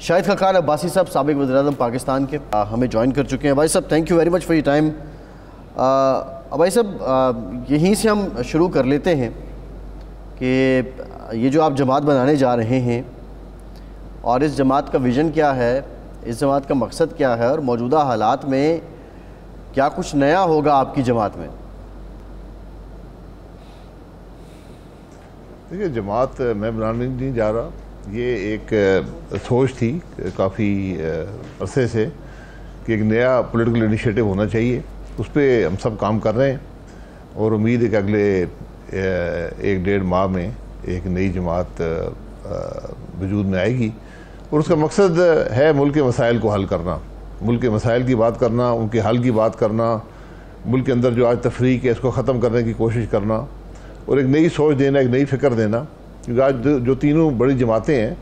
شاہد خاقان عباسی صاحب سابق وزیر اعظم پاکستان کے ہمیں جوائن کر چکے ہیں. بھائی صاحب thank you very much for your time. بھائی صاحب یہیں سے ہم شروع کر لیتے ہیں کہ یہ جو آپ جماعت بنانے جا رہے ہیں اور اس جماعت کا ویژن کیا ہے, اس جماعت کا مقصد کیا ہے, اور موجودہ حالات میں کیا کچھ نیا ہوگا آپ کی جماعت میں؟ دیکھیے, جماعت میں بنانے نہیں جا رہا. یہ ایک سوچ تھی کافی عرصے سے کہ ایک نیا پولیٹیکل انیشیٹو ہونا چاہیے. اس پہ ہم سب کام کر رہے ہیں اور امید ہے کہ اگلے 1-1.5 ماہ میں ایک نئی جماعت وجود میں آئے گی. اور اس کا مقصد ہے ملک کے مسائل کو حل کرنا, ملک کے مسائل کی بات کرنا, ان کے حل کی بات کرنا, ملک کے اندر جو آج تفریق ہے اس کو ختم کرنے کی کوشش کرنا اور ایک نئی سوچ دینا, ایک نئی فکر دینا. کیونکہ آج جو تینوں بڑی جماعتیں ہیں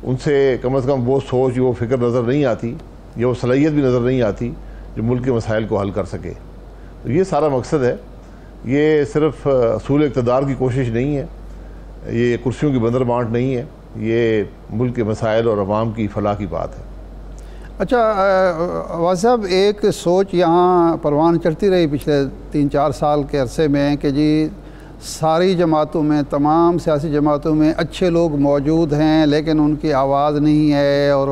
ان سے کم از کم وہ سوچ, وہ فکر نظر نہیں آتی, یا وہ صلاحیت بھی نظر نہیں آتی جو ملک کے مسائل کو حل کر سکے. تو یہ سارا مقصد ہے. یہ صرف حصول اقتدار کی کوشش نہیں ہے, یہ کرسیوں کی بندر بانٹ نہیں ہے, یہ ملک کے مسائل اور عوام کی فلاح کی بات ہے. اچھا عباس صاحب, ایک سوچ یہاں پروان چڑھتی رہی پچھلے 3-4 سال کے عرصے میں کہ جی ساری جماعتوں میں, تمام سیاسی جماعتوں میں اچھے لوگ موجود ہیں لیکن ان کی آواز نہیں ہے اور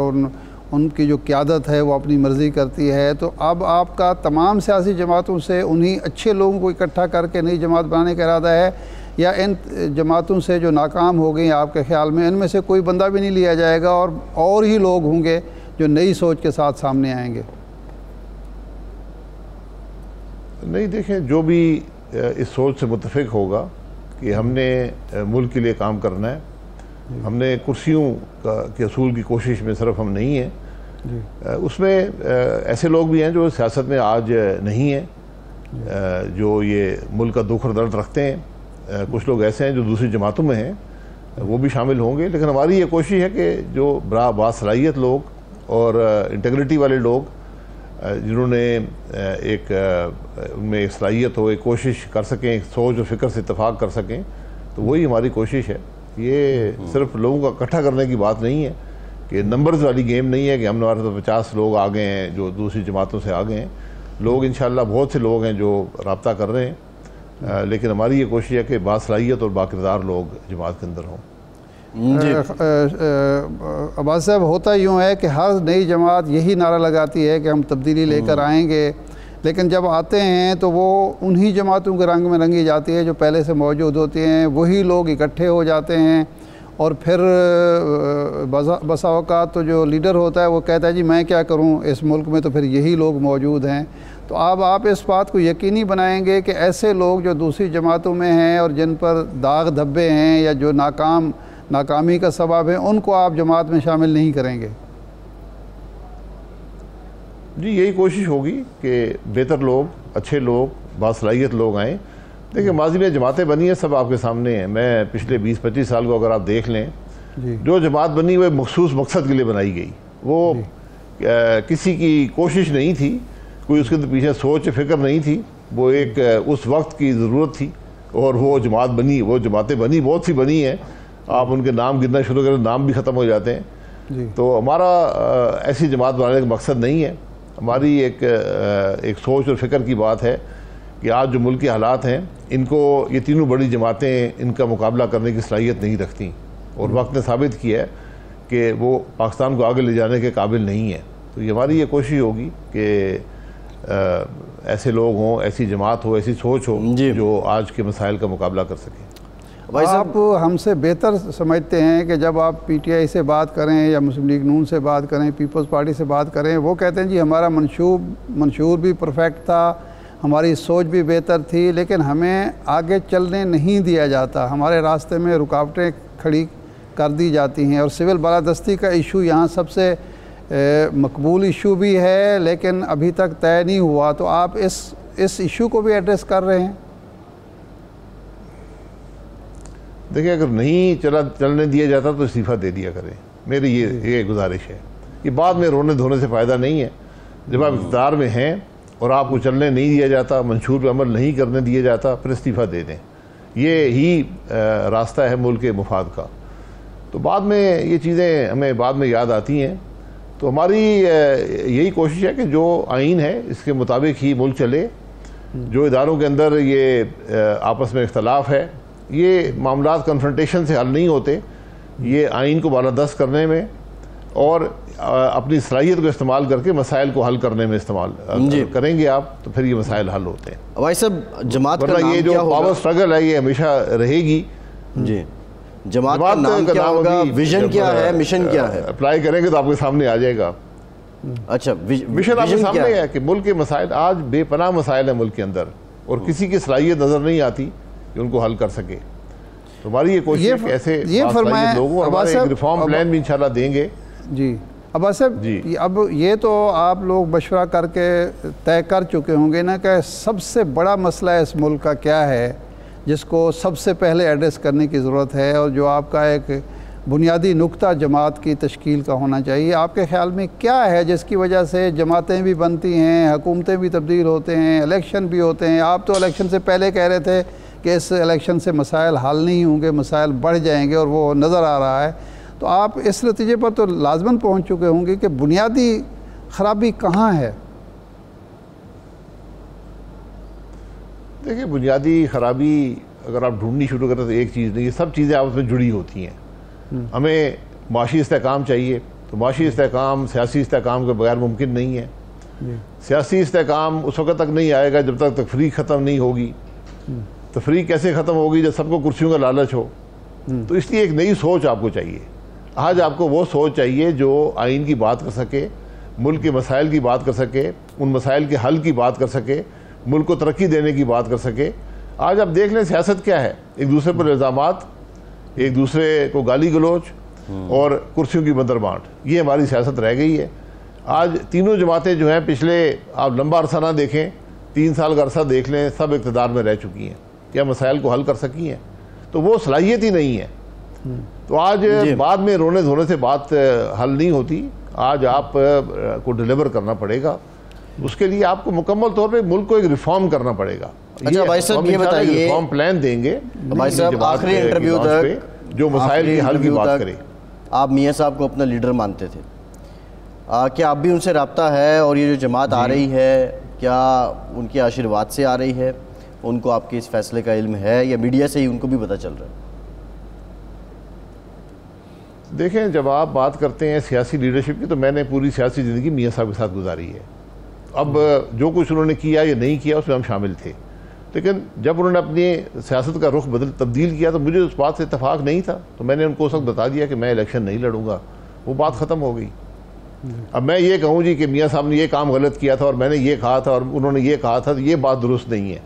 ان کی جو قیادت ہے وہ اپنی مرضی کرتی ہے. تو اب آپ کا تمام سیاسی جماعتوں سے انہی اچھے لوگوں کو اکٹھا کر کے نئی جماعت بنانے کا ارادہ ہے, یا ان جماعتوں سے جو ناکام ہو گئی آپ کے خیال میں ان میں سے کوئی بندہ بھی نہیں لیا جائے گا اور ہی لوگ ہوں گے جو نئی سوچ کے ساتھ سامنے آئیں گے؟ نہیں, دیکھیں, جو بھی اس سوچ سے متفق ہوگا کہ ہم نے ملک کے لیے کام کرنا ہے, ہم نے کرسیوں کے حصول کی کوشش میں صرف ہم نہیں ہیں, اس میں ایسے لوگ بھی ہیں جو سیاست میں آج نہیں ہیں, جو یہ ملک کا دکھ اور درد رکھتے ہیں. کچھ لوگ ایسے ہیں جو دوسری جماعتوں میں ہیں, وہ بھی شامل ہوں گے. لیکن ہماری یہ کوشش ہے کہ جو باصلاحیت لوگ اور انٹیگریٹی والے لوگ جنہوں نے ایک ان میں ایک صلاحیت ہو, ایک کوشش کر سکیں, ایک سوچ و فکر سے اتفاق کر سکیں, تو وہی ہماری کوشش ہے. یہ صرف لوگوں کا اکٹھا کرنے کی بات نہیں ہے, کہ نمبرز والی گیم نہیں ہے کہ ہم ہمارے 50 لوگ آ گئے ہیں جو دوسری جماعتوں سے آ گئے ہیں. لوگ انشاءاللہ بہت سے لوگ ہیں جو رابطہ کر رہے ہیں, لیکن ہماری یہ کوشش ہے کہ باصلاحیت اور باکردار لوگ جماعت کے اندر ہوں. عباس صاحب, ہوتا یوں ہے کہ ہر نئی جماعت یہی نعرہ لگاتی ہے کہ ہم تبدیلی لے کر آئیں گے, لیکن جب آتے ہیں تو وہ انہی جماعتوں کے رنگ میں رنگی جاتی ہے جو پہلے سے موجود ہوتی ہیں. وہی لوگ اکٹھے ہو جاتے ہیں اور پھر بسا اوقات تو جو لیڈر ہوتا ہے وہ کہتا ہے جی میں کیا کروں, اس ملک میں تو پھر یہی لوگ موجود ہیں. تو اب آپ اس بات کو یقینی بنائیں گے کہ ایسے لوگ جو دوسری جماعتوں میں ہیں اور جن پر داغ دھبے ہیں یا جو ناکامی کا سبب ہے, ان کو آپ جماعت میں شامل نہیں کریں گے؟ جی, یہی کوشش ہوگی کہ بہتر لوگ, اچھے لوگ, باصلاحیت لوگ آئیں. دیکھیں, ماضی میں جماعتیں بنی ہیں, سب آپ کے سامنے ہیں. میں پچھلے 20-25 سال کو اگر آپ دیکھ لیں, جو جماعت بنی وہ مخصوص مقصد کے لیے بنائی گئی. وہ کسی کی کوشش نہیں تھی, کوئی اس کے پیچھے سوچ فکر نہیں تھی, وہ ایک اس وقت کی ضرورت تھی اور وہ جماعت بنی. وہ جماعتیں بنی, بہت سی بنی ہیں, آپ ان کے نام گننا شروع کریں نام بھی ختم ہو جاتے ہیں. تو ہمارا ایسی جماعت بنانے کا مقصد نہیں ہے. ہماری ایک سوچ اور فکر کی بات ہے کہ آج جو ملک کے حالات ہیں ان کو یہ تینوں بڑی جماعتیں ان کا مقابلہ کرنے کی صلاحیت نہیں رکھتی, اور وقت نے ثابت کیا ہے کہ وہ پاکستان کو آگے لے جانے کے قابل نہیں ہے. تو یہ ہماری یہ کوشش ہوگی کہ ایسے لوگ ہوں, ایسی جماعت ہو, ایسی سوچ ہو جو آج کے مسائل کا مقابلہ کر سکیں. آپ ہم سے بہتر سمجھتے ہیں کہ جب آپ پی ٹی آئی سے بات کریں یا مسلم لیگ نون سے بات کریں, پیپلز پارٹی سے بات کریں, وہ کہتے ہیں جی ہمارا منشور بھی پرفیکٹ تھا, ہماری سوچ بھی بہتر تھی, لیکن ہمیں آگے چلنے نہیں دیا جاتا, ہمارے راستے میں رکاوٹیں کھڑی کر دی جاتی ہیں. اور سول بالادستی کا ایشو یہاں سب سے مقبول ایشو بھی ہے, لیکن ابھی تک طے نہیں ہوا. تو آپ اس ایشو کو بھی ایڈریس کر رہے ہیں؟ دیکھیں, اگر نہیں چلنے دیا جاتا تو استعفیٰ دے دیا کریں. میری یہ گزارش ہے. یہ بعد میں رونے دھونے سے فائدہ نہیں ہے. جب آپ اقتدار میں ہیں اور آپ کو چلنے نہیں دیا جاتا, منشور پہ عمل نہیں کرنے دیا جاتا, پھر استعفیٰ دے دیں. یہ ہی راستہ ہے ملک کے مفاد کا. تو بعد میں یہ چیزیں ہمیں بعد میں یاد آتی ہیں تو ہماری یہی کوشش ہے کہ جو آئین ہے اس کے مطابق ہی ملک چلے. جو اداروں کے اندر یہ آپس میں اختلاف ہے، یہ معاملات کنفرنٹیشن سے حل نہیں ہوتے، یہ آئین کو بالادست کرنے میں اور اپنی صلاحیت کو استعمال کر کے مسائل کو حل کرنے میں استعمال کریں گے آپ، تو پھر یہ مسائل حل ہوتے ہیں. بھائی صاحب جماعت کا نام یہ جو پاور سٹرگل ہے یہ ہمیشہ رہے گی. جی جماعت کا نام کیا ہوگا، ویژن کیا ہے، مشن کیا ہے؟ اپلائی کریں گے تو آپ کے سامنے آ جائے گا. اچھا مشن آپ کے سامنے ہے کہ ملک کے مسائل، آج بے پناہ مسائل ہیں ملک کے اندر اور کسی کی صلاحیت نظر نہیں آتی کہ ان کو حل کر سکے. ہماری یہ کوشش ہے کہ ایسے باصلاحیت لوگوں اور ہمارے ایک ریفارم پلان بھی انشاءاللہ دیں گے. جی عباس صاحب، اب یہ تو آپ لوگ مشورہ کر کے طے کر چکے ہوں گے نا کہ سب سے بڑا مسئلہ اس ملک کا کیا ہے جس کو سب سے پہلے ایڈریس کرنے کی ضرورت ہے، اور جو آپ کا ایک بنیادی نقطہ جماعت کی تشکیل کا ہونا چاہیے. آپ کے خیال میں کیا ہے جس کی وجہ سے جماعتیں بھی بنتی ہیں، حکومتیں بھی تبدیل ہوتے ہیں، الیکشن بھی ہوتے ہیں؟ آپ تو الیکشن سے پہلے کہہ رہے تھے کہ اس الیکشن سے مسائل حل نہیں ہوں گے، مسائل بڑھ جائیں گے، اور وہ نظر آ رہا ہے. تو آپ اس نتیجے پر تو لازماً پہنچ چکے ہوں گے کہ بنیادی خرابی کہاں ہے؟ دیکھیں، بنیادی خرابی اگر آپ ڈھونڈنی شروع کریں تو ایک چیز نہیں، یہ سب چیزیں آپس میں جڑی ہوتی ہیں. ہمیں معاشی استحکام چاہیے، تو معاشی استحکام سیاسی استحکام کے بغیر ممکن نہیں ہے. سیاسی استحکام اس وقت تک نہیں آئے گا جب تک تفریق ختم نہیں ہوگی. تفریق کیسے ختم ہوگی؟ جب سب کو کرسیوں کا لالچ ہو. تو اس لیے ایک نئی سوچ آپ کو چاہیے. آج آپ کو وہ سوچ چاہیے جو آئین کی بات کر سکے، ملک کے مسائل کی بات کر سکے، ان مسائل کے حل کی بات کر سکے، ملک کو ترقی دینے کی بات کر سکے. آج آپ دیکھ لیں سیاست کیا ہے، ایک دوسرے پر الزامات، ایک دوسرے کو گالی گلوچ اور کرسیوں کی بندر بانٹ، یہ ہماری سیاست رہ گئی ہے. آج تینوں جماعتیں جو ہیں پچھلے آپ لمبا عرصہ نہ دیکھیں، 3 سال کا عرصہ دیکھ لیں، سب اقتدار میں رہ چکی ہیں. کیا مسائل کو حل کر سکی ہیں؟ تو وہ صلاحیت ہی نہیں ہے. تو آج بعد میں رونے دھونے سے بات حل نہیں ہوتی. آج آپ کو ڈیلیور کرنا پڑے گا. اس کے لیے آپ کو مکمل طور پہ ملک کو ایک ریفارم کرنا پڑے گا. اچھا بھائی صاحب یہ بتائیے، ریفارم پلان دیں گے بھائی صاحب آخری انٹرویو تک جو مسائل کی حل کی بات کرے. آپ میاں صاحب کو اپنا لیڈر مانتے تھے، کیا اب بھی ان سے رابطہ ہے؟ اور یہ جو جماعت آ رہی ہے، کیا ان کے آشرواد سے آ رہی ہے؟ ان کو آپ کے اس فیصلے کا علم ہے یا میڈیا سے ہی ان کو بھی پتہ چل رہا ہے؟ دیکھیں، جب آپ بات کرتے ہیں سیاسی لیڈرشپ کی، تو میں نے پوری سیاسی زندگی میاں صاحب کے ساتھ گزاری ہے. اب جو کچھ انہوں نے کیا یا نہیں کیا اس میں ہم شامل تھے، لیکن جب انہوں نے اپنی سیاست کا رخ تبدیل کیا تو مجھے اس بات سے اتفاق نہیں تھا. تو میں نے ان کو اس وقت بتا دیا کہ میں الیکشن نہیں لڑوں گا. وہ بات ختم ہو گئی. اب میں یہ کہوں جی کہ میاں صاحب نے یہ کام غلط کیا تھا اور میں نے یہ کہا تھا اور انہوں نے یہ کہا تھا، تو یہ بات درست نہیں ہے.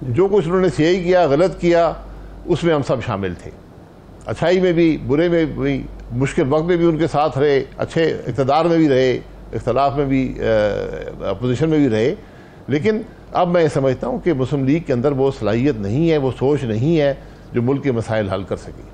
جو کچھ انہوں نے صحیح کیا، غلط کیا، اس میں ہم سب شامل تھے. اچھائی میں بھی، برے میں بھی، مشکل وقت میں بھی ان کے ساتھ رہے، اچھے اقتدار میں بھی رہے، اختلاف میں بھی، اپوزیشن میں بھی رہے. لیکن اب میں یہ سمجھتا ہوں کہ مسلم لیگ کے اندر وہ صلاحیت نہیں ہے، وہ سوچ نہیں ہے جو ملک کے مسائل حل کر سکے.